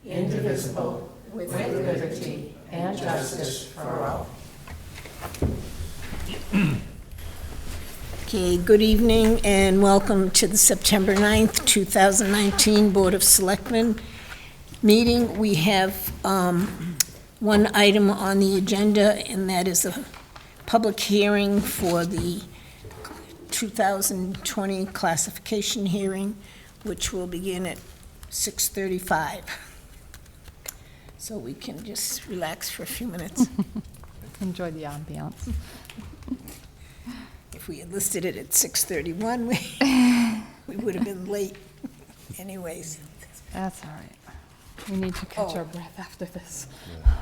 indivisible, with liberty and justice for all. Okay, good evening and welcome to the September 9th, 2019 Board of Selectmen meeting. We have one item on the agenda, and that is a public hearing for the 2020 classification hearing, which will begin at 6:35. So we can just relax for a few minutes. Enjoy the ambiance. If we had listed it at 6:31, we would have been late anyways. That's all right. We need to catch our breath after this.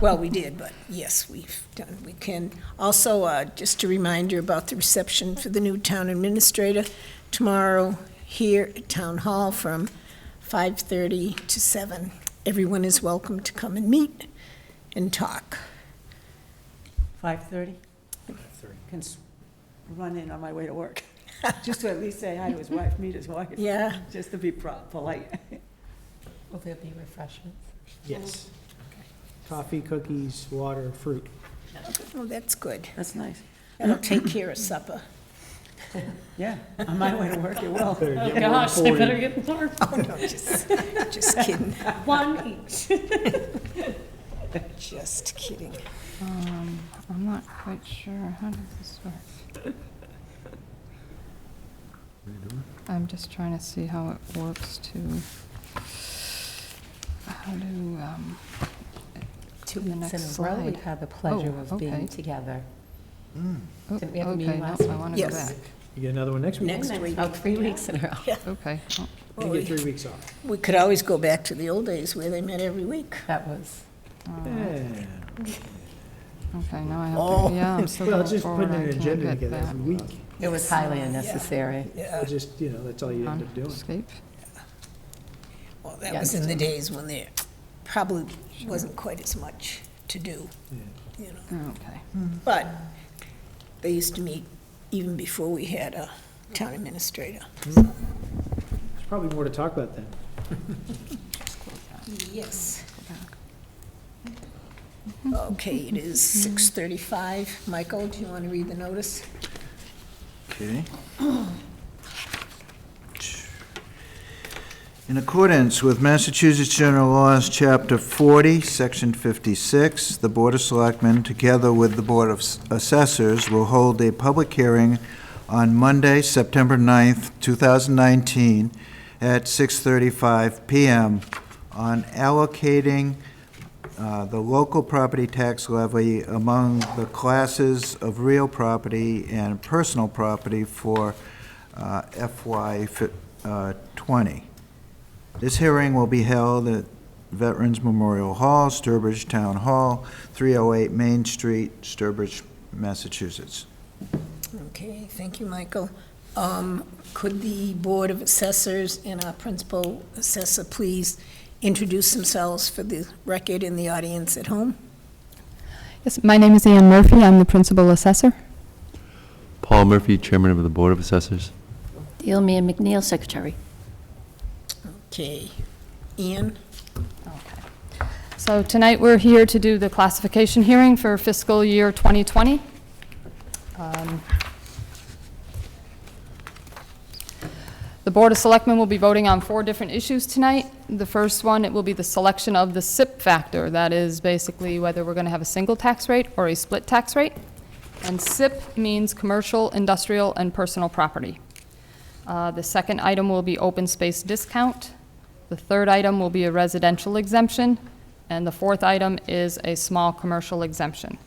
Well, we did, but yes, we've done, we can. Also, just a reminder about the reception for the new town administrator tomorrow here at Town Hall from 5:30 to 7. Everyone is welcome to come and meet and talk. 5:30? Can run in on my way to work, just to at least say hi to his wife, meet his wife. Yeah. Just to be polite. Will there be refreshments? Yes. Coffee, cookies, water, fruit. Oh, that's good. That's nice. That'll take care of supper. Yeah, on my way to work, it will. Better Oh get gosh, one I for better you. get more. Oh, no, just kidding. One each. Just kidding. I'm not quite sure. How does this work? I'm just trying to see how it works how to the next In a row, slide. we've had the pleasure Oh, of okay. being together. Oh, Didn't we have a okay, meeting no, last I week? want to go Yes. back. You get another one next week? Next week. Oh, 3 weeks in a row. Okay. Oh, You get 3 weeks off. We could always go back to the old days where they met every week. That was, Yeah. okay, now I have Oh. to, yeah, I'm still Well, going just forward. putting I an can't agenda get together back. every week. it was highly unnecessary. Yeah. It just, that's all you end up doing. Escape. Well, that Yes. was in the days when there probably wasn't quite as much to do, Yeah. Okay. But they used to meet even before we had a town administrator. There's probably more to talk about then. Yes. Okay, it is 6:35. Michael, do you want to read the notice? Okay. In accordance with Massachusetts General Laws, Chapter 40, Section 56, the Board of Selectmen, together with the Board of Assessors, will hold a public hearing on Monday, September 9th, 2019, at 6:35 PM on allocating the local property tax levy among the classes of real property and personal property for FY '20. This hearing will be held at Veterans Memorial Hall, Sturbridge Town Hall, 308 Main Street, Sturbridge, Massachusetts. Okay, thank you, Michael. Could the Board of Assessors and our principal assessor please introduce themselves for the record in the audience at home? Yes, my name is Ann Murphy. I'm the principal assessor. Paul Murphy, Chairman of the Board of Assessors. Dealman McNeil, Secretary. Okay, Ian? Okay. So tonight, we're here to do the classification hearing for fiscal year 2020. The Board of Selectmen will be voting on 4 different issues tonight. The first one, it will be the selection of the SIP factor. That is basically whether we're going to have a single tax rate or a split tax rate. And SIP means commercial, industrial, and personal property. The second item will be open space discount. The third item will be a residential exemption. And the fourth item is a small commercial exemption.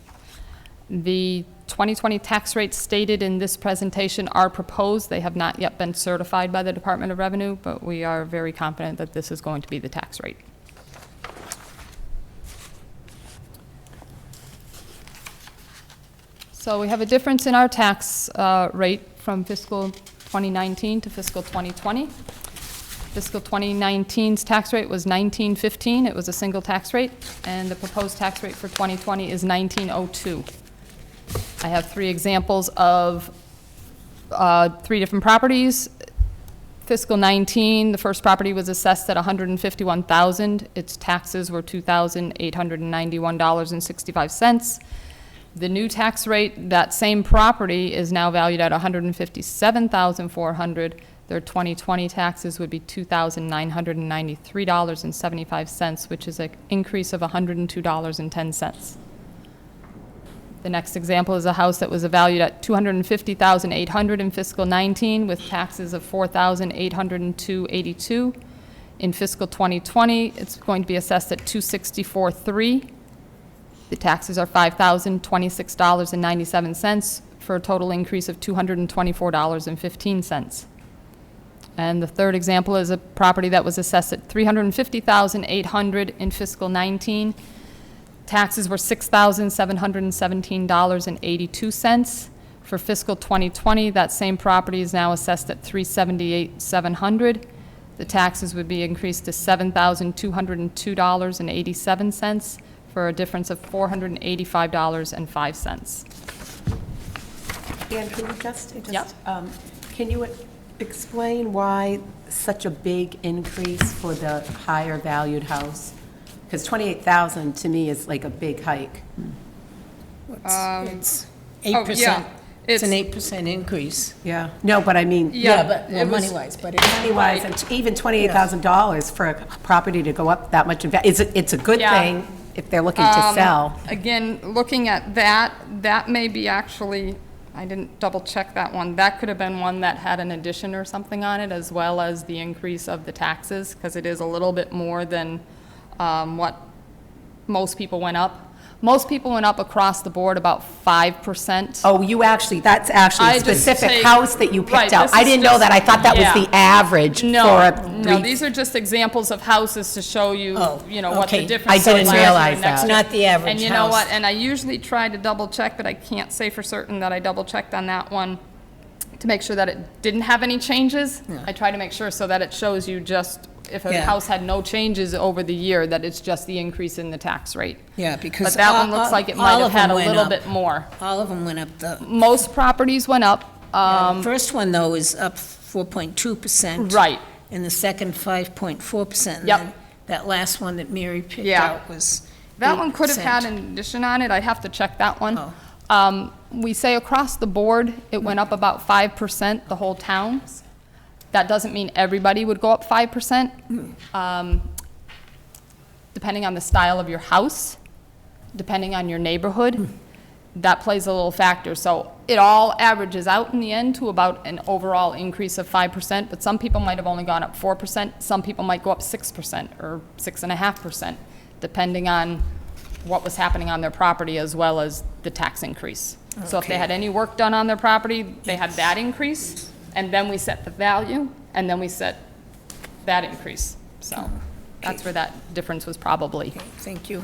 The 2020 tax rates stated in this presentation are proposed. They have not yet been certified by the Department of Revenue, but we are very confident that this is going to be the tax rate. So we have a difference in our tax rate from fiscal 2019 to fiscal 2020. Fiscal 2019's tax rate was $19.15. It was a single tax rate, and the proposed tax rate for 2020 is $19.02. I have 3 examples of 3 different properties. Fiscal 19, the first property was assessed at $151,000. Its taxes were $2,891.65. The new tax rate, that same property is now valued at $157,400. Their 2020 taxes would be $2,993.75, which is an increase of $102.10. The next example is a house that was valued at $250,800 in fiscal 19 with taxes of $4,802.82. In fiscal 2020, it's going to be assessed at $264,300. The taxes are $5,026.97 for a total increase of $224.15. And the third example is a property that was assessed at $350,800 in fiscal 19. Taxes were $6,717.82. For fiscal 2020, that same property is now assessed at $378,700. The taxes would be increased to $7,202.87 for a difference of $485.05. Andrew, just, Yep. can you explain why such a big increase for the higher valued house? Because 28,000 to me is like a big hike. It's 8%. It's an 8% increase. Yeah. No, but I mean, Yeah, but, it was- money-wise, but it's, money-wise, and even $28,000 for a property to go up that much in value, it's a good Yeah. thing if they're looking to sell. Again, looking at that, that may be actually, I didn't double check that one. That could have been one that had an addition or something on it, as well as the increase of the taxes, because it is a little bit more than what most people went up. Most people went up across the board about 5%. Oh, that's actually I a just specific take- house that you right, picked out. this I is didn't know just- that. I thought that was yeah. the average for No, a no, these are just examples of houses to show you, Oh, you know, what the okay. difference I is. didn't last year realize and that. next It's year. not the average And you know house. what, and I usually try to double check, but I can't say for certain that I double checked on that one to make sure that it didn't have any changes. I try to make sure so that it shows you just, if a Yeah. house had no changes over the year, that it's just the increase in the tax rate. yeah, because. But that one looks like it might all have of had them a went little up. bit more. All of them went up. The Most properties went up. the first one, though, is up 4.2%. Right. And the second, 5.4%. And Yep. then that last one that Mary picked Yeah. out was That one could have 8%. had an addition on it, I'd have to check that one. Oh. We say across the board, it went up about 5%, the whole town. That doesn't mean everybody would go up 5%. Depending on the style of your house, depending on your neighborhood, that plays a little factor. So it all averages out in the end to about an overall increase of 5%, but some people might have only gone up 4%, some people might go up 6% or 6.5%, depending on what was happening on their property as well as the tax increase. So if they Okay. had any work done on their property, they had that increase, and then we set the value, and then we set that increase. So that's where that difference was probably. Okay, thank you.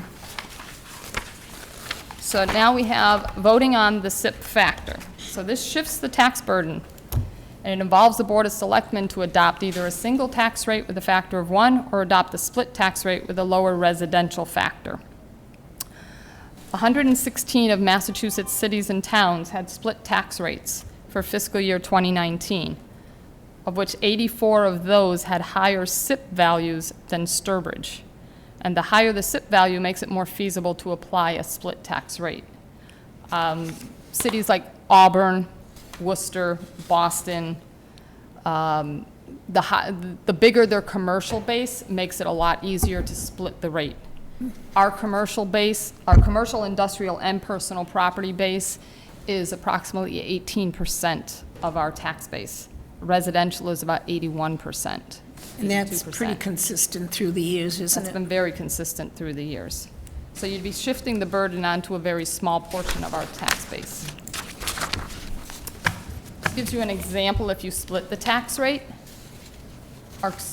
So now we have voting on the SIP factor. So this shifts the tax burden, and it involves the Board of Selectmen to adopt either a single tax rate with a factor of 1 or adopt a split tax rate with a lower residential factor. 116 of Massachusetts cities and towns had split tax rates for fiscal year 2019, of which 84 of those had higher SIP values than Sturbridge. And the higher the SIP value makes it more feasible to apply a split tax rate. Cities like Auburn, Worcester, Boston, the bigger their commercial base makes it a lot easier to split the rate. Our commercial base, our commercial, industrial, and personal property base is approximately 18% of our tax base. Residential is about 81%. And that's 82%. pretty consistent through the years, isn't That's it? been very consistent through the years. So you'd be shifting the burden onto a very small portion of our tax base. This gives you an example if you split the tax rate.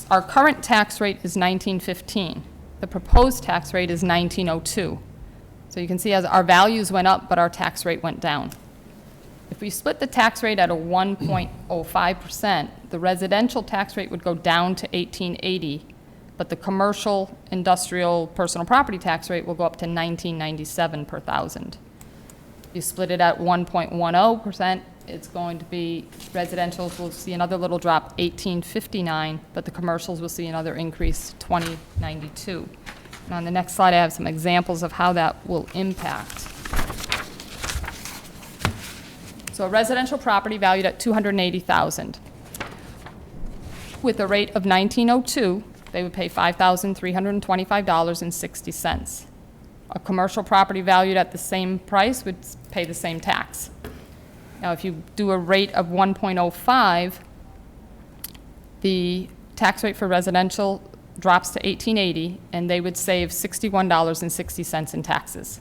Our current tax rate is 1915. The proposed tax rate is 1902. So you can see as our values went up, but our tax rate went down. If we split the tax rate at a 1.05%, the residential tax rate would go down to 1880, but the commercial, industrial, personal property tax rate will go up to 1997 per thousand. You split it at 1.10%, it's going to be, residentials will see another little drop, 1859, but the commercials will see another increase, 2092. And on the next slide, I have some examples of how that will impact. So a residential property valued at $280,000. With a rate of 1902, they would pay $5,325.60. A commercial property valued at the same price would pay the same tax. Now, if you do a rate of 1.05, the tax rate for residential drops to $18.80, and they would save $61.60 in taxes.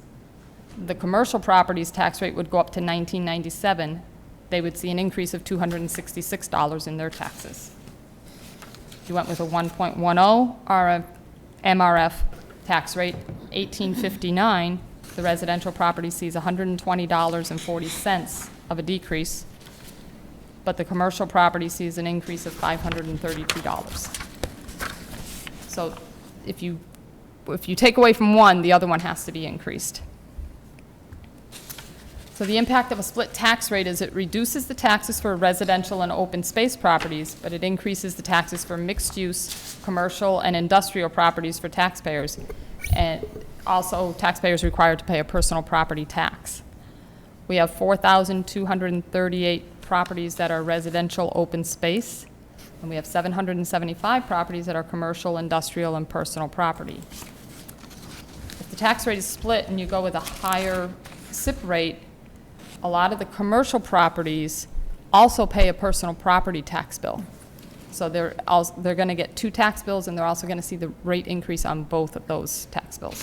The commercial property's tax rate would go up to $19.97. They would see an increase of $266 in their taxes. If you went with a 1.10 or a MRF tax rate, $18.59, the residential property sees $120.40 of a decrease, but the commercial property sees an increase of $532. So if you take away from one, the other one has to be increased. So the impact of a split tax rate is it reduces the taxes for residential and open space properties, but it increases the taxes for mixed-use, commercial, and industrial properties for taxpayers. And also, taxpayers are required to pay a personal property tax. We have 4,238 properties that are residential open space, and we have 775 properties that are commercial, industrial, and personal property. If the tax rate is split and you go with a higher SIP rate, a lot of the commercial properties also pay a personal property tax bill. So they're going to get two tax bills, and they're also going to see the rate increase on both of those tax bills.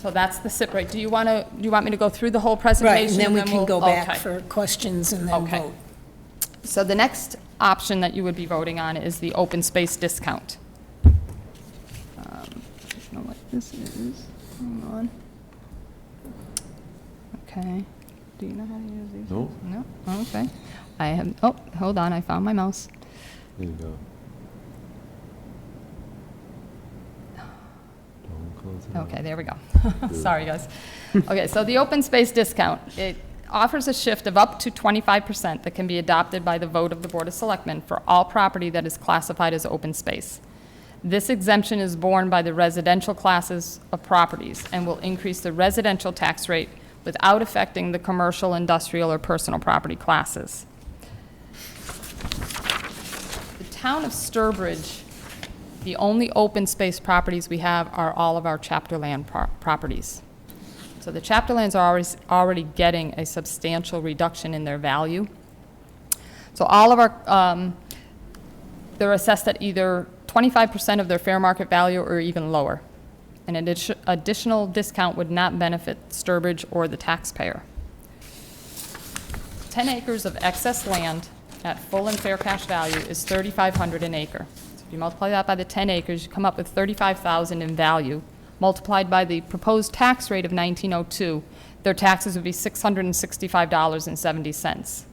So that's the SIP rate. Do you want me to go through the whole presentation? Right, and then we can we'll- go back okay. for questions and then Okay. vote. So the next option that you would be voting on is the open space discount. I don't know what this is. Hang on. Okay. Do you know how to use these? No. No? Okay. I have, oh, hold on, I found my mouse. There you go. Don't close it. Okay, there we go. Sorry, guys. Okay, so the open space discount, it offers a shift of up to 25% that can be adopted by the vote of the Board of Selectmen for all property that is classified as open space. This exemption is borne by the residential classes of properties and will increase the residential tax rate without affecting the commercial, industrial, or personal property classes. The town of Sturbridge, the only open space properties we have are all of our chapter land properties. So the chapter lands are already getting a substantial reduction in their value. So all of our, they're assessed at either 25% of their fair market value or even lower. An additional discount would not benefit Sturbridge or the taxpayer. 10 acres of excess land at full and fair cash value is $3,500 an acre. So if you multiply that by the 10 acres, you come up with $35,000 in value. Multiplied by the proposed tax rate of 1902, their taxes would be $665.70.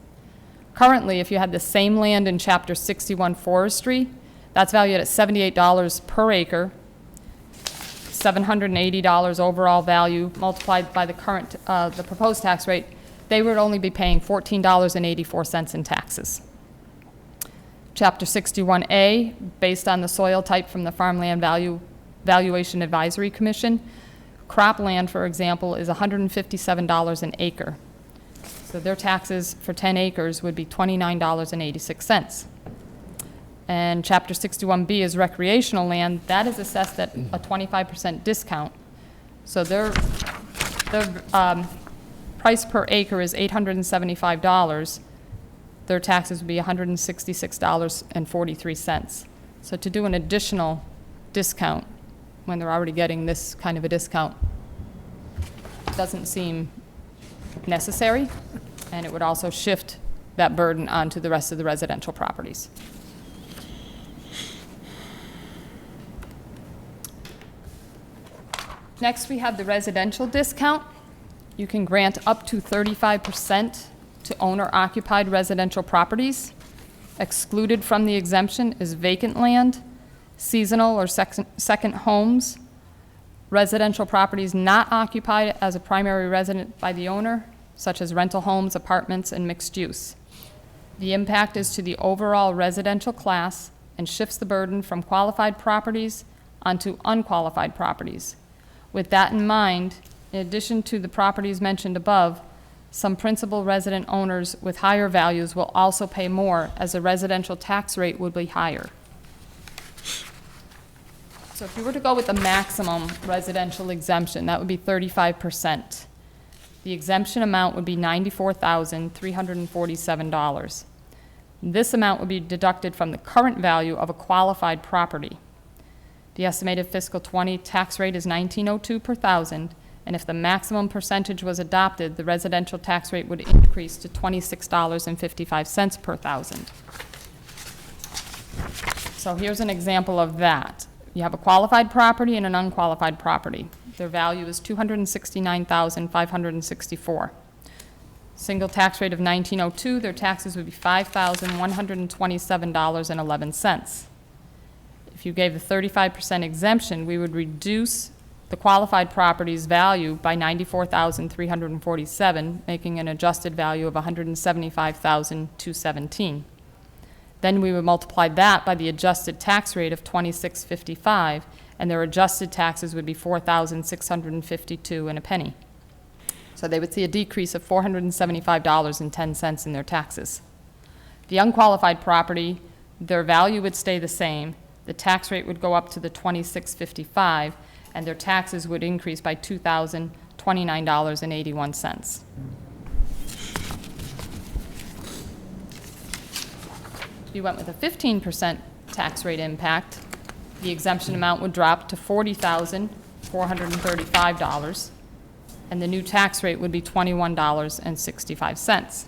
Currently, if you had the same land in Chapter 61 Forestry, that's valued at $78 per acre, $780 overall value, multiplied by the current, the proposed tax rate, they would only be paying $14.84 in taxes. Chapter 61A, based on the soil type from the Farmland Valuation Advisory Commission, cropland, for example, is $157 an acre. So their taxes for 10 acres would be $29.86. And Chapter 61B is recreational land. That is assessed at a 25% discount. So their price per acre is $875. Their taxes would be $166.43. So to do an additional discount when they're already getting this kind of a discount doesn't seem necessary, and it would also shift that burden onto the rest of the residential properties. Next, we have the residential discount. You can grant up to 35% to owner-occupied residential properties. Excluded from the exemption is vacant land, seasonal or second homes, Residential properties not occupied as a primary resident by the owner, such as rental homes, apartments, and mixed use. The impact is to the overall residential class and shifts the burden from qualified properties onto unqualified properties. With that in mind, in addition to the properties mentioned above, some principal resident owners with higher values will also pay more, as the residential tax rate would be higher. So if you were to go with the maximum residential exemption, that would be 35%. The exemption amount would be $94,347. This amount would be deducted from the current value of a qualified property. The estimated fiscal '20 tax rate is $19.02 per thousand, and if the maximum percentage was adopted, the residential tax rate would increase to $26.55 per thousand. So here's an example of that. You have a qualified property and an unqualified property. Their value is $269,564. Single tax rate of $19.02, their taxes would be $5,127.11. If you gave the 35% exemption, we would reduce the qualified property's value by $94,347, making an adjusted value of $175,217. Then we would multiply that by the adjusted tax rate of $26.55, and their adjusted taxes would be $4,652 and a penny. So they would see a decrease of $475.10 in their taxes. The unqualified property, their value would stay the same. The tax rate would go up to the $26.55, and their taxes would increase by $2,029.81. If you went with a 15% tax rate impact, the exemption amount would drop to $40,435, and the new tax rate would be $21.65.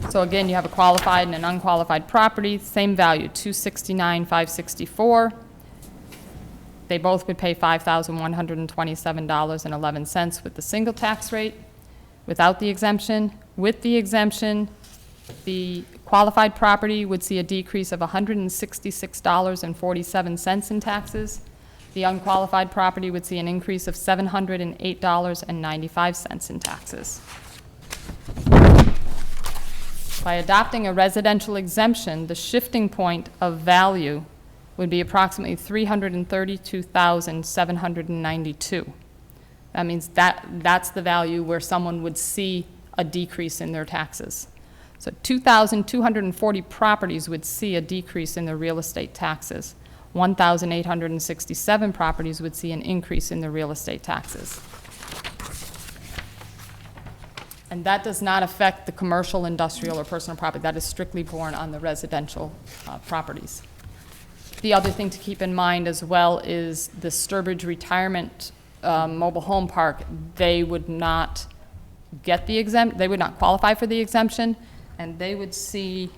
So again, you have a qualified and an unqualified property, same value, $269,564. They both would pay $5,127.11 with the single tax rate, without the exemption. With the exemption, the qualified property would see a decrease of $166.47 in taxes. The unqualified property would see an increase of $708.95 in taxes. By adopting a residential exemption, the shifting point of value would be approximately $332,792. That means that's the value where someone would see a decrease in their taxes. So 2,240 properties would see a decrease in their real estate taxes. 1,867 properties would see an increase in their real estate taxes. And that does not affect the commercial, industrial, or personal property. That is strictly borne on the residential properties. The other thing to keep in mind as well is the Sturbridge Retirement Mobile Home Park. They would not get the they would not qualify for the exemption, and they would see,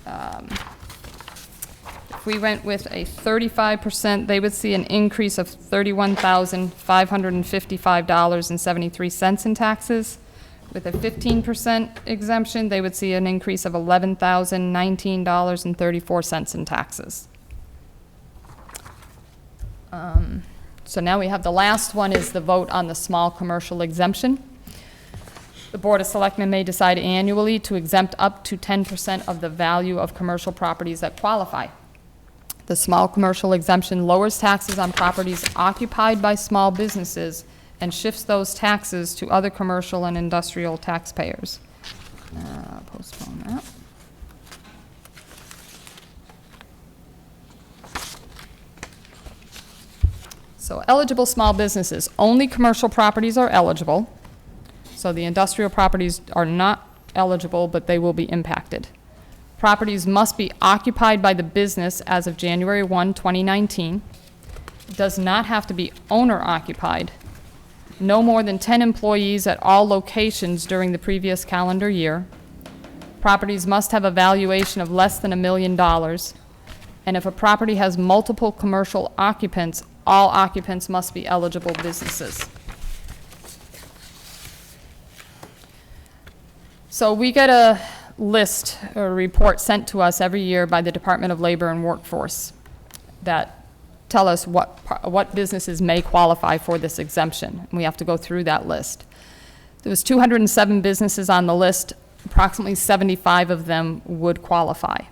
if we went with a 35%, they would see an increase of $31,555.73 in taxes. With a 15% exemption, they would see an increase of $11,019.34 in taxes. So now we have the last one is the vote on the small commercial exemption. The Board of Selectmen may decide annually to exempt up to 10% of the value of commercial properties that qualify. The small commercial exemption lowers taxes on properties occupied by small businesses and shifts those taxes to other commercial and industrial taxpayers. Postpone that. So eligible small businesses, only commercial properties are eligible. So the industrial properties are not eligible, but they will be impacted. Properties must be occupied by the business as of January 1, 2019. It does not have to be owner occupied. No more than 10 employees at all locations during the previous calendar year. Properties must have a valuation of less than $1 million. And if a property has multiple commercial occupants, all occupants must be eligible businesses. So we get a list or a report sent to us every year by the Department of Labor and Workforce that tell us what businesses may qualify for this exemption. And we have to go through that list. There was 207 businesses on the list. Approximately 75 of them would qualify.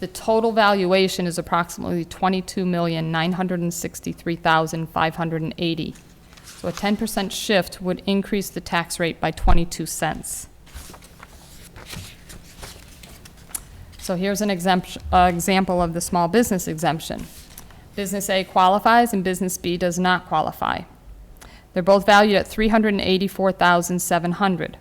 The total valuation is approximately $22,963,580. So a 10% shift would increase the tax rate by 22 cents. So here's an example of the small business exemption. Business A qualifies and Business B does not qualify. They're both valued at $384,700.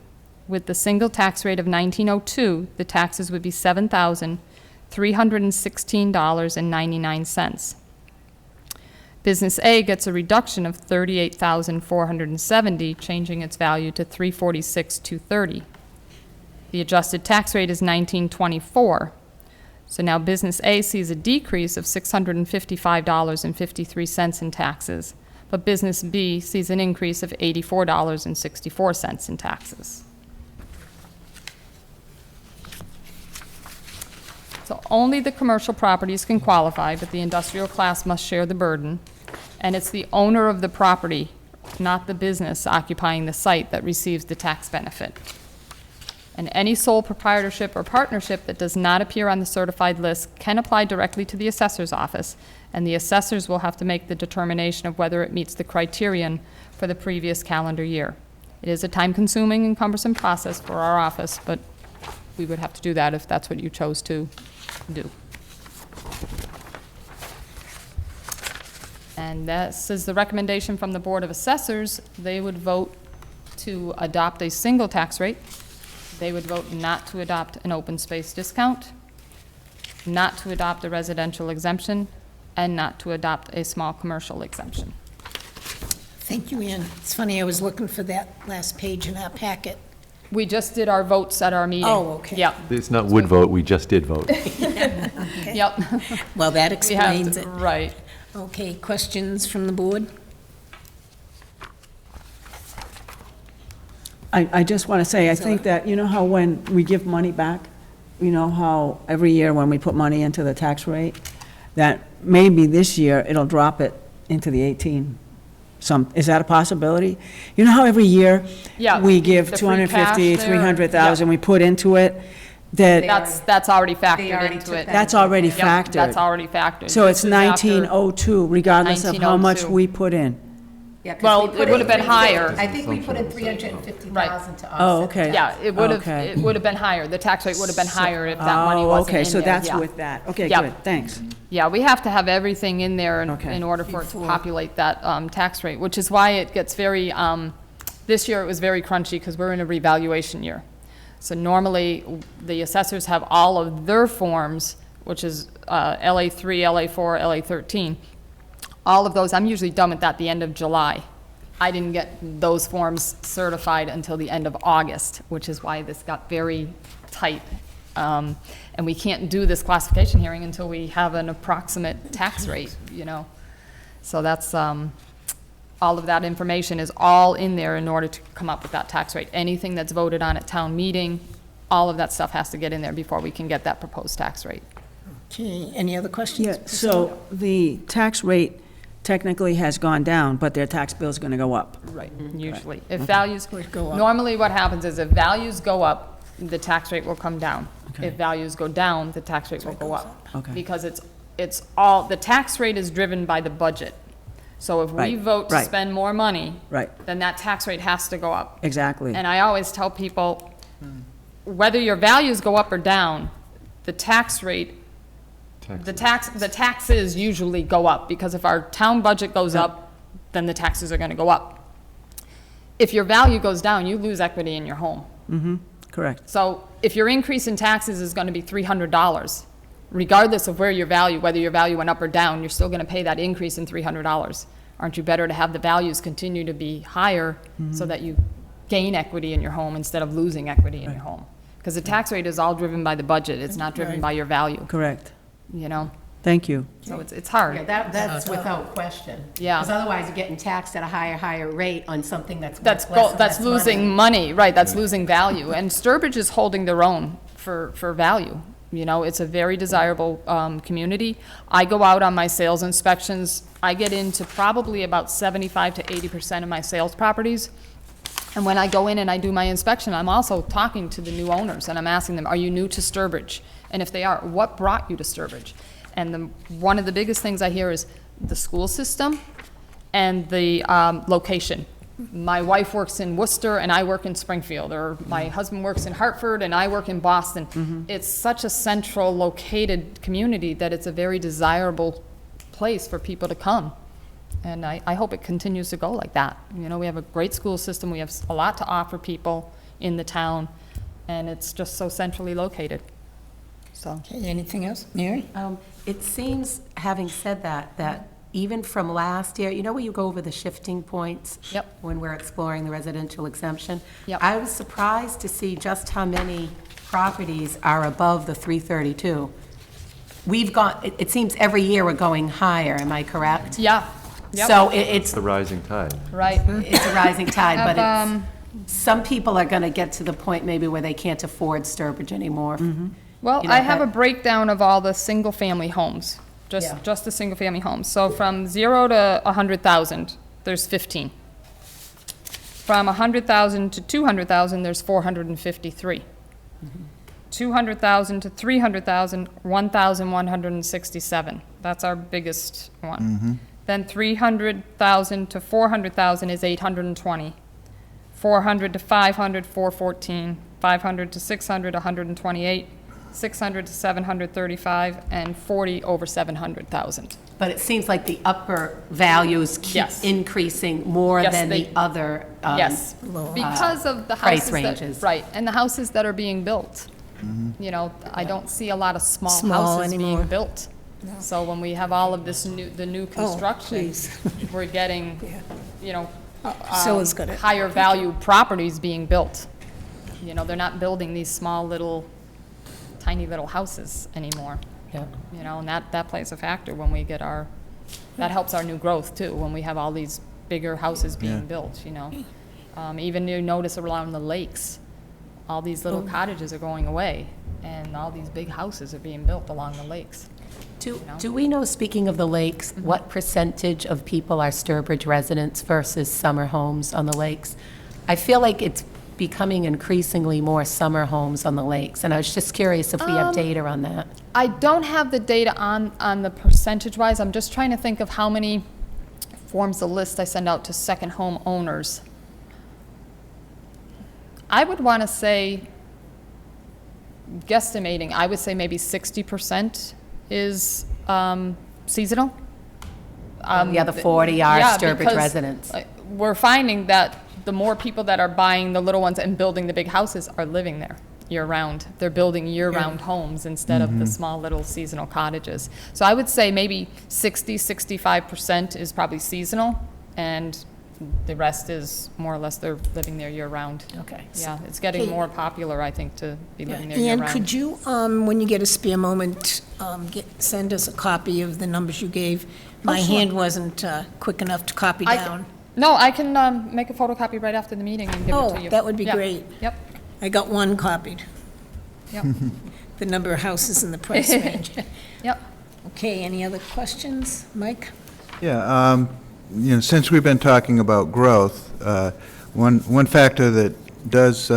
With the single tax rate of $19.02, the taxes would be $7,316.99. Business A gets a reduction of $38,470, changing its value to $346,230. The adjusted tax rate is $19.24. So now Business A sees a decrease of $655.53 in taxes, but Business B sees an increase of $84.64 in taxes. So only the commercial properties can qualify, but the industrial class must share the burden. And it's the owner of the property, not the business occupying the site, that receives the tax benefit. And any sole proprietorship or partnership that does not appear on the certified list can apply directly to the assessor's office, and the assessors will have to make the determination of whether it meets the criterion for the previous calendar year. It is a time-consuming and cumbersome process for our office, but we would have to do that if that's what you chose to do. And this is the recommendation from the Board of Assessors. They would vote to adopt a single tax rate. They would vote not to adopt an open space discount, not to adopt a residential exemption, and not to adopt a small commercial exemption. Thank you, Ann. It's funny, I was looking for that last page in our packet. We just did our votes at our meeting. Oh, okay. Yep, It's not would vote, we just did vote. yep. Well, that We have explains to- it. Right. Okay, questions from the board? I just want to say, I think that, you know how when we give money back, you know how every year when we put money into the tax rate, that maybe this year it'll drop it into the 18. Is that a possibility? You know how every year Yeah, we give the free cash 250, there, 300,000, we put into it, that, That's already They factored already into took it. that. that's already Yep, factored. That's already factored. So it's This is after- 1902, regardless of how much 1902. we put in. Yeah, 'cause Well, we put it would've in been higher. I think we put in 350,000 to offset. Oh, the okay. Yeah, tax. it would have, Okay. it would have been higher. The tax rate would have been higher if that money Oh, wasn't in there. okay, so that's yeah. with that. Okay, Yep. good, thanks. Yeah, we have to have everything in there Okay. in order for it to Before. populate that tax rate, which is why it gets very, this year it was very crunchy because we're in a revaluation year. So normally, the assessors have all of their forms, which is LA3, LA4, LA13. All of those, I'm usually done with that at the end of July. I didn't get those forms certified until the end of August, which is why this got very tight. And we can't do this classification hearing until we have an approximate tax rate, you know? So that's, all of that information is all in there in order to come up with that tax rate. Anything that's voted on at town meeting, all of that stuff has to get in there before we can get that proposed tax rate. Okay, any other questions? Yeah, so the tax rate technically has gone down, but their tax bill's going to go up. Right. Usually. If values, Would go up. normally what happens is if values go up, the tax rate will come down. If values go down, the tax rate will go up. Okay. Because it's all, the tax rate is driven by the budget. So if we Right, vote to right. spend more money, Right, then that tax rate has to go up. exactly. And I always tell people, whether your values go up or down, the tax rate, the taxes usually go up, because if our town budget goes up, then the taxes are gonna go up. If your value goes down, you lose equity in your home. Correct. So if your increase in taxes is gonna be $300, regardless of where your value, whether your value went up or down, you're still gonna pay that increase in $300. Aren't you better to have the values continue to be higher so that you gain equity in your home instead of losing equity in your home? Because the tax rate is all driven by the budget, it's not driven by your value, Correct. you know? Thank you. So it's Yeah, hard. that's without question. Yeah. Because otherwise you're getting taxed at a higher rate on something that's worth less. That's losing money. money, right, that's losing value. And Sturbridge is holding their own for value. You know, it's a very desirable community. I go out on my sales inspections. I get into probably about 75 to 80% of my sales properties. And when I go in and I do my inspection, I'm also talking to the new owners, and I'm asking them, are you new to Sturbridge? And if they are, what brought you to Sturbridge? And one of the biggest things I hear is the school system and the location. My wife works in Worcester and I work in Springfield, or my husband works in Hartford and I work in Boston. It's such a central located community that it's a very desirable place for people to come. And I hope it continues to go like that. You know, we have a great school system, we have a lot to offer people in the town, and it's just so centrally located. So, Okay, anything else? Mary? It seems, having said that, that even from last year, you know where you go over the shifting points? Yep. When we're exploring the residential exemption? Yep. I was surprised to see just how many properties are above the 332. We've got, it seems every year we're going higher, am I correct? yeah. Yep. So it's The rising tide. Right. it's a rising tide, but Have, it's, some people are going to get to the point maybe where they can't afford Sturbridge anymore. Well, You know, I have a that- breakdown of all the single-family homes, Yeah. just the single-family homes. So from 0 to 100,000, there's 15. From 100,000 to 200,000, there's 453. 200,000 to 300,000, 1,167. That's our biggest one. Then 300,000 to 400,000 is 820. 400 to 500, 414. 500 to 600, 128. 600 to 735, and 40 over 700,000. But it seems like the upper values keep Yes. increasing more Yes, than they- the other. Yes, because of the price houses that, ranges. right, and the houses that are being built. You know, I don't see a lot of small Small houses anymore. being built. So when we have all of this the new construction, please. we're getting, you know, So is good. higher value properties being built. You know, they're not building these small little, tiny little houses anymore. Yeah. You know, and that plays a factor when we get that helps our new growth too, when we have all these bigger houses being built, you know. Even you notice around the lakes, all these little cottages are going away, and all these big houses are being built along the lakes. Do we know, speaking of the lakes, what percentage of people are Sturbridge residents versus summer homes on the lakes? I feel like it's becoming increasingly more summer homes on the lakes, and I was just curious if we have data on that. I don't have the data on the percentage-wise. I'm just trying to think of how many forms the list I send out to second home owners. I would want to say, guesstimating, I would say maybe 60% is seasonal. The other 40 are Yeah, Sturbridge because, residents. We're finding that the more people that are buying the little ones and building the big houses are living there year-round. They're building year-round homes instead of the small little seasonal cottages. So I would say maybe 65% is probably seasonal, and the rest is more or less they're living there year-round. Okay. Yeah, it's getting Okay. more popular, I think, to be living there Ann, year-round. could you, when you get a spare moment, send us a copy of the numbers you gave? My sure. hand wasn't quick enough to copy I down. No, I can make a photocopy right after the meeting and give it to you. Oh, that would be Yeah. great. Yep, I got one copied, yep, the number of houses in the price range. yep. Okay, any other questions? Mike? Yeah, since we've been talking about growth, one factor that does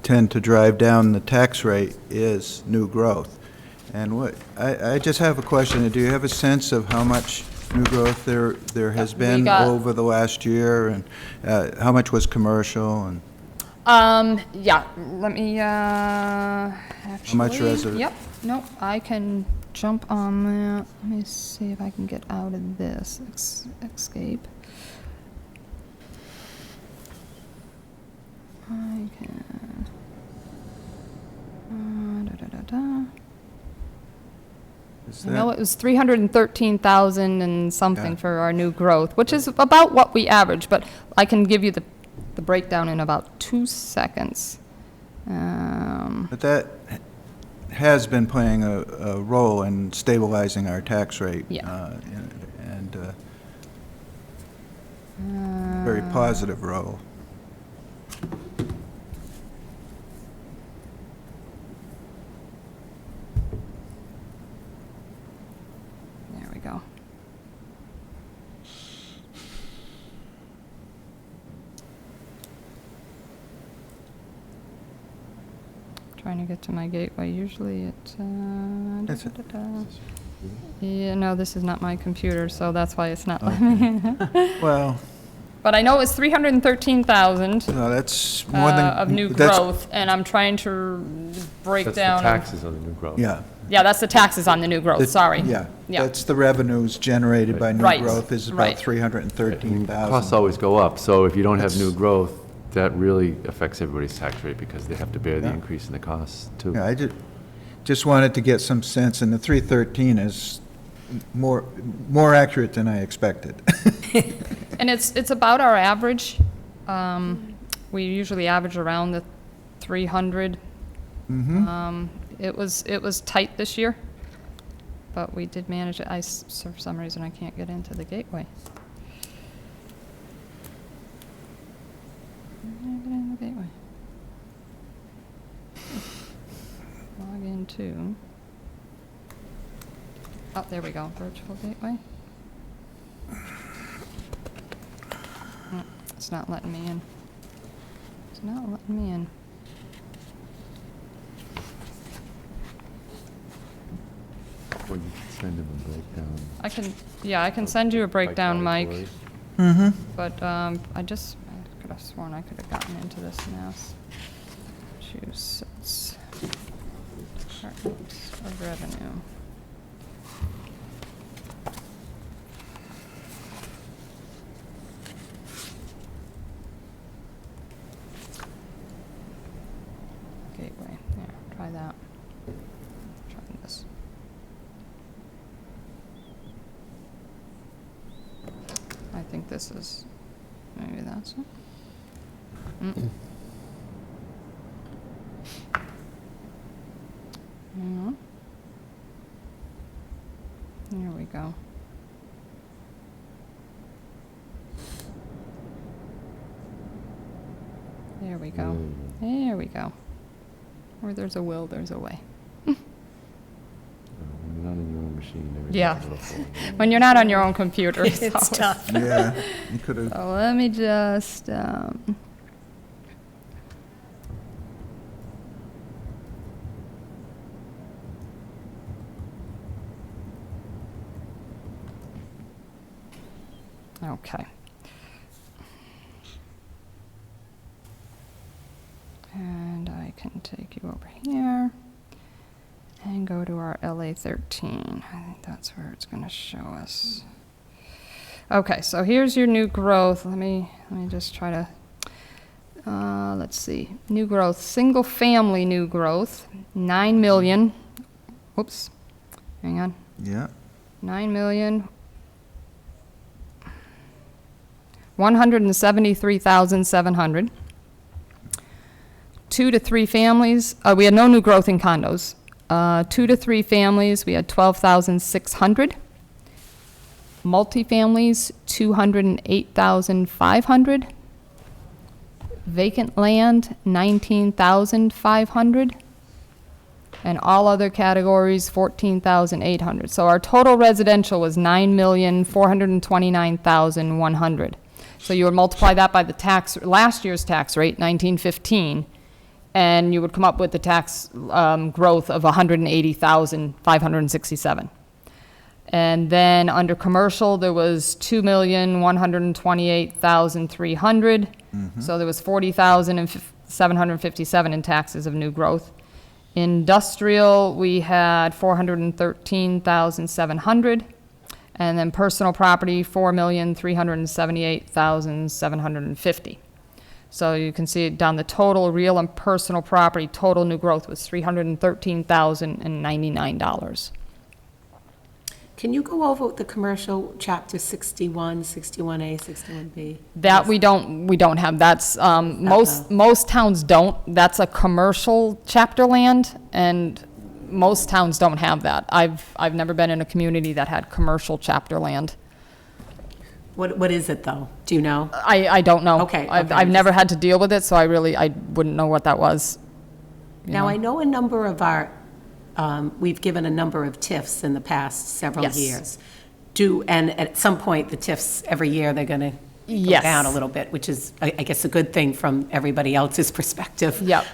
tend to drive down the tax rate is new growth. And I just have a question. Do you have a sense of how much new growth there has been got- over the last year? And how much was commercial and Yeah, let me, actually. much resident- Yep, no, I can jump on that. Let me see if I can get out of this, escape. I can. Da. is I know that? it was 313,000 and something Yeah. for our new growth, which is about what we average, but I can give you the breakdown in about 2 seconds. But that has been playing a role in stabilizing our tax rate. Yeah. And very positive role. we go. Trying to get to my gateway. Usually it's, That's it. Yeah, no, this is not my computer, so that's why it's not letting me in. Well, But I know it's 313,000 no, that's more than. of new that's- growth, and I'm trying to break That's the down. taxes on the new growth. Yeah. Yeah, that's the taxes on the new growth, sorry. Yeah. Yeah. That's the revenues generated by new Right, growth is right. about 313,000. Costs always go up, so if you don't have new That's- growth, that really affects everybody's tax rate because they have to bear the Yeah. increase in the costs too. Yeah, I just wanted to get some sense, and the 313 is more accurate than I expected. And it's about our average. We usually average around the 300. It was tight this year, but we did manage it. For some reason, I can't get into the gateway. Get in the gateway. Log into. Oh, there we go, virtual gateway. Oh, it's not letting me in. It's not letting me in. Well, you can send them a breakdown. I can send you a by breakdown, Mike, category. but I could have sworn I could have gotten into this Massachusetts Department of Revenue. Gateway, there, try that. Try this. I think this is, maybe that's it. No. There we go. There we go. There we go. Where there's a will, there's a way. When you're not in your own machine, everything's Yeah. a little slow. When you're not on your own computer. It's always- tough. Yeah, you could have. So let me just, okay. And I can take you over here and go to our LA 13. I think that's where it's going to show us. Okay, so here's your new growth. Let me just try to, let's see. New growth, single family new growth, 9 million. Whoops, hang on. Yeah. 9 million. 173,700. 2 to 3 families, we had no new growth in condos. 2 to 3 families, we had 12,600. Multifamilies, 208,500. Vacant land, 19,500. And all other categories, 14,800. So our total residential was 9,429,100. So you would multiply that by the last year's tax rate, 1915, and you would come up with the tax growth of 180,567. And then under commercial, there was 2,128,300. So there was 40,757 in taxes of new growth. Industrial, we had 413,700. And then personal property, 4,378,750. So you can see down the total real and personal property, total new growth was $313,099. Can you go over the commercial chapter 61, 61A, 61B? That we don't have. That's, most towns don't. That's a commercial chapter land, and most towns don't have that. I've never been in a community that had commercial chapter land. What is it, though? Do you know? I don't know. Okay, I've okay. never had to deal with it, so I wouldn't know what that was. you Now, know. I know a number of our, we've given a number of TIFs in the past several Yes. years. and at some point, the TIFs, every year, they're going to go Yes. down a little bit, which is, I guess, a good thing from everybody else's perspective. Yep.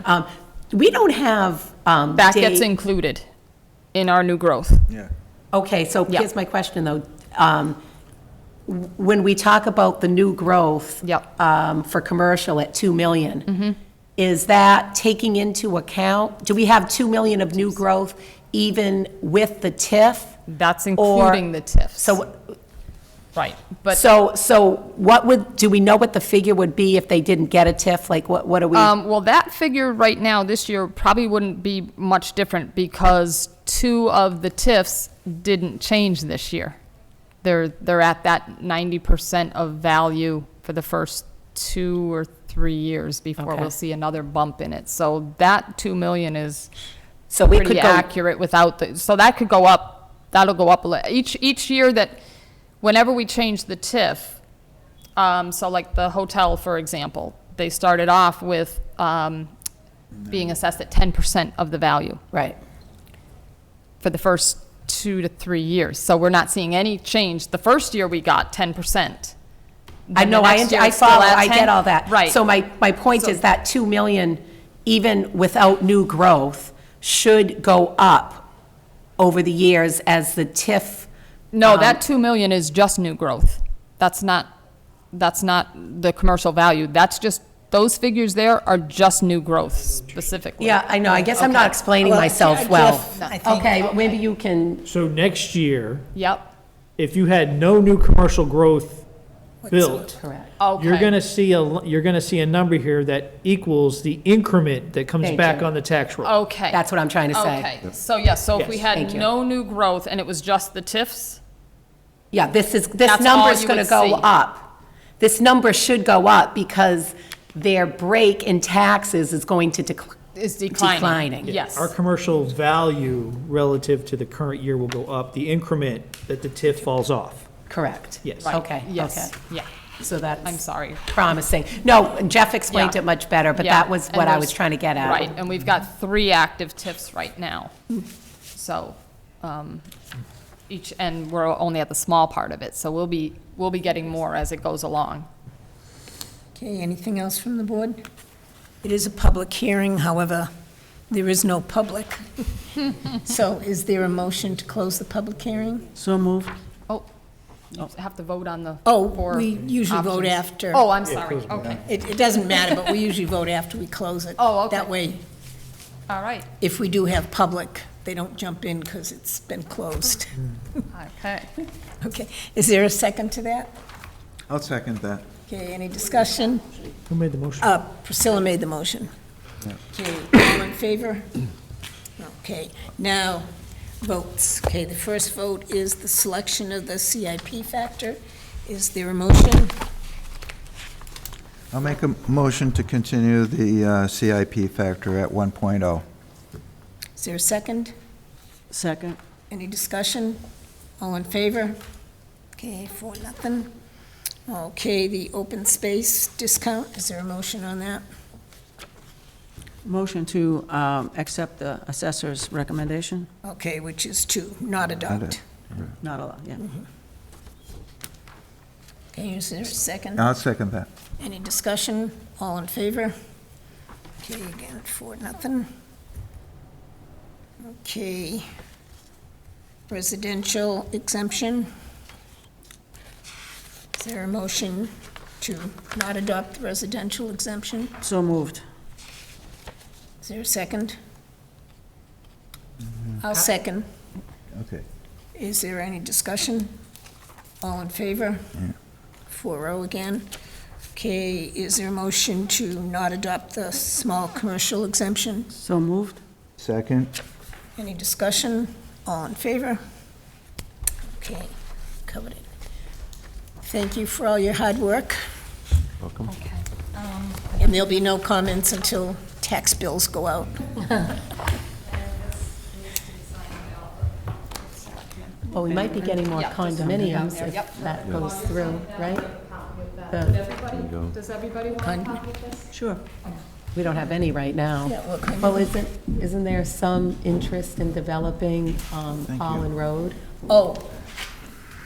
We don't have. That gets included in our new growth. Yeah. Okay, so Yep. here's my question, though. When we talk about the new growth. Yep. For commercial at 2 million, is that taking into account, do we have 2 million of new growth even with the TIF? That's Or- including the TIFs. So, Right, but, so what would, do we know what the figure would be if they didn't get a TIF? Like, what are we? well, that figure right now, this year, probably wouldn't be much different because 2 of the TIFs didn't change this year. They're at that 90% of value for the first 2 or 3 years before Okay. we'll see another bump in it. So that 2 million is So we could pretty go, accurate without the, so that could go up, that'll go up each year that, whenever we change the TIF, so like the hotel, for example, they started off with being assessed at 10% of the value right, for the first 2 to 3 years. So we're not seeing any change. The first year we got 10%. I Then know, the I, next year I it's still follow, at I 10. get all that. Right. So my point So- is that 2 million, even without new growth, should go up over the years as the TIF. No, that 2 million is just new growth. That's not the commercial value. That's just, those figures there are just new growth specifically. Yeah, I know, I guess I'm not explaining Well, myself Jeff, well. I think- Okay, but maybe you can, So next year, Yep, if you had no new commercial growth built, correct. okay. you're gonna see a number here that equals the increment that comes Thank back you. on the tax roll. Okay. That's what I'm trying to say. Okay, so yes, so if we Yes. had Thank you. no new growth and it was just the TIFs, Yeah, this That's all number's you gonna would go see. up. This number should go up because their break in taxes is going to is declining. declining. Yes. Our commercial value relative to the current year will go up, the increment that the TIF falls off. Correct. Yes. Right. Okay, Yes, okay. yeah, So that's. I'm sorry. Promising. No, Jeff explained Yeah. it much better, but Yeah, that was and what I there's- was trying to get at. Right, and we've got 3 active TIFs right now. So, and we're only at the small part of it, so we'll be getting more as it goes along. Okay, anything else from the board? It is a public hearing, however, there is no public. So is there a motion to close the public hearing? So moved. Oh, you have to vote on the Oh, 4 we usually vote options. after. Oh, I'm sorry, okay, It doesn't matter, but we usually vote after we close it. Oh, okay. That way, all right, if we do have public, they don't jump in because it's been closed. okay. Okay, is there a second to that? I'll second that. Okay, any discussion? Who made the motion? Priscilla made the motion. Okay, all in favor? Okay, now, votes. Okay, the first vote is the selection of the CIP factor. Is there a motion? I'll make a motion to continue the CIP factor at 1.0. Is there a second? Second. Any discussion? All in favor? Okay, 4-0. Okay, the open space discount, is there a motion on that? Motion to accept the assessor's recommendation? Okay, which is to not adopt. Not allowed, yeah. Okay, is there a second? I'll second that. Any discussion? All in favor? Okay, again, 4-0. Okay. Residential exemption. Is there a motion to not adopt the residential exemption? So moved. Is there a second? I'll second. Okay. Is there any discussion? All in favor? 4-0 again. Okay, is there a motion to not adopt the small commercial exemption? So moved. Second? Any discussion? All in favor? Okay, covered it. Thank you for all your hard work, Welcome. and there'll be no comments until tax bills go out. Well, we might be getting more condominiums if that goes through, right? The- There you go. Does everybody want Con- a copy of this? Sure. We don't have any right now. Yeah, what kind Well, isn't there some interest in developing Holland Road? Oh,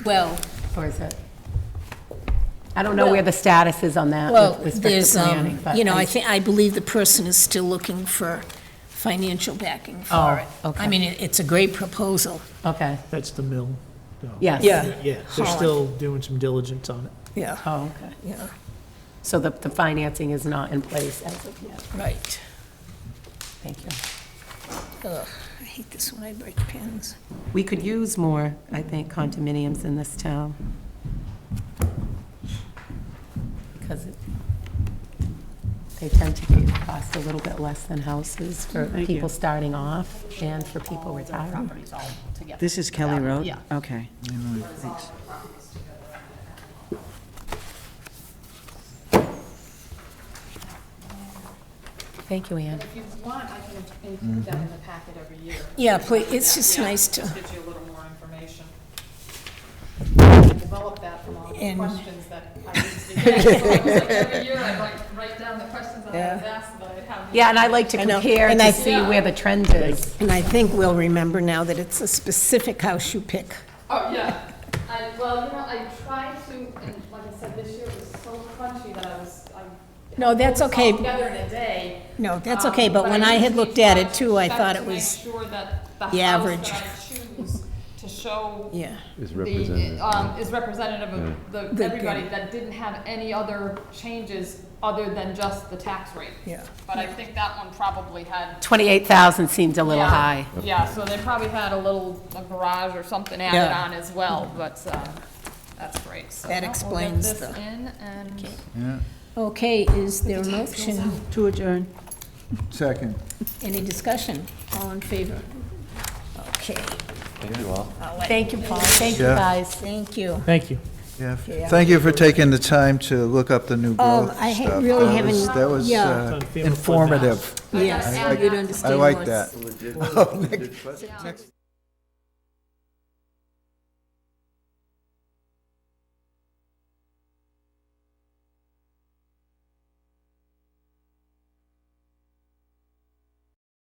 Well, Or is it? I don't know where the status is on that well, with respect to there's, planning, but. I believe the person is still looking for financial backing for it. Oh, okay. I mean, it's a great proposal. Okay, That's the mill. though. yes. Yeah. Yeah, they're Holland. still doing some diligence on it. Yeah, Oh, okay. yeah, So the financing is not in place as of yet. right. Thank you. Ugh, I hate this when I break pens. We could use more, I think, condominiums in this town. Because they tend to cost a little bit less than houses for Thank people you. starting off and for people retiring. This is Kelly Road? Yeah. Okay. Thanks. Thank you, Ann. If you want, I can include that in the packet every year. Yeah, please, it's just nice to, Gives you a little more information. Develop that from all the And- questions that I used to get. So it was like every year I write down the questions that I was asked, that I'd have. Yeah, and I like to I know, compare and to I- see where the trend is. and I think we'll remember now that it's a specific house you pick. Oh, yeah. I tried to, and like I said, this year was so crunchy that No, that's pulled this okay. all together in a day. No, that's okay, but when I had usually looked at try it too, I to thought it check was, to make sure that the the house average. that I choose to show yeah, Is representative. is representative of The- everybody that didn't have any other changes other than just the tax rate. yeah. But I think that one probably had. 28,000 seemed a little Yeah, high. Yeah, so they probably had a garage or something added Yeah. on as well, but, that's great. So That we'll explains get this the- in and. Yeah. Okay, is there a motion? To adjourn. Second. Any discussion? All in favor? Okay, Thank you all. Thank you, Paul. Thank you, Yeah. guys. thank you. Thank you. Yeah, Okay, thank you for taking the time to look up the new growth I stuff. really That haven't- was- That was yeah. informative. Yes, I you'd understand like more. that. Legit. Oh, next-